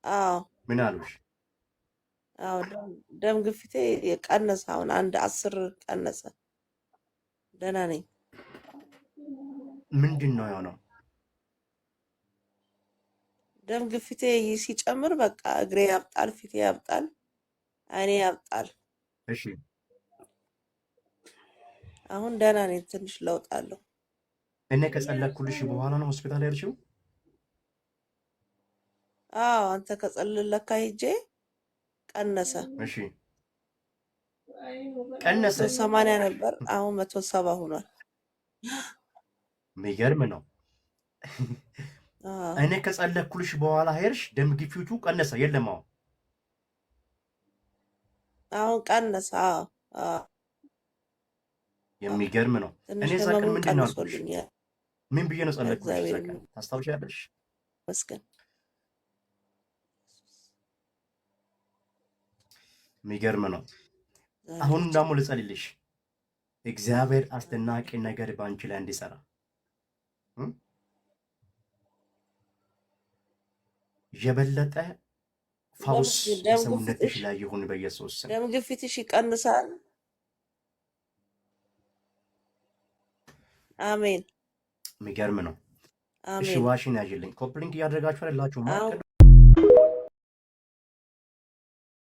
አዎ ምን አሉሽ? አዎ ደም ግፊቴ ቀነሰ። አሁን አንድ 10 ቀነሰ። ደህና ነኝ። ምንድን ነው የሆነው? ደም ግፊቴ ሲጨምር በቃ እግሬ ያብጣል፣ ፊቴ ያብጣል፣ አይኔ ያብጣል። እሺ አሁን ደህና ነኝ። ትንሽ ለውጥ አለው። እኔ ከጸለኩልሽ በኋላ ነው ሆስፒታል ያልሽው? አዎ አንተ ከጸለልካ ሂጄ ቀነሰ። እሺ ቀነሰ። 180 ነበር፣ አሁን 170 ሆኗል። የሚገርም ነው። አዎ እኔ ከጸለኩልሽ በኋላ ሄድሽ፣ ደም ግፊቱ ቀነሰ? የለም አሁን አሁን ቀነሰ። አዎ አዎ የሚገርም ነው። ትንሽ እኔ እዛ ቀን ህመሙን ምንድን ነው አልኩሽ? ቀንሶልኛል። ምን ብዬ ነው ጸለይኩልሽ? እዛ እግዚአብሔር ቀን ታስታውሻለሽ? ይመስገን። የሚገርም ነው። ዛሬ አሁን ደግሞ ልጸልይልሽ፣ እግዚአብሔር አስደናቂ ነገር በአንቺ ላይ እንዲሰራ የበለጠ ፈውስ በሰውነትሽ ላይ ይሁን በኢየሱስ ስም። ደም ግፊትሽ ይቀንሳል። አሜን። የሚገርም ነው። እሺ አሜን። ዋሽን ያዥልኝ። ኮፕሊንግ እያደረጋችሁ አይደላችሁ?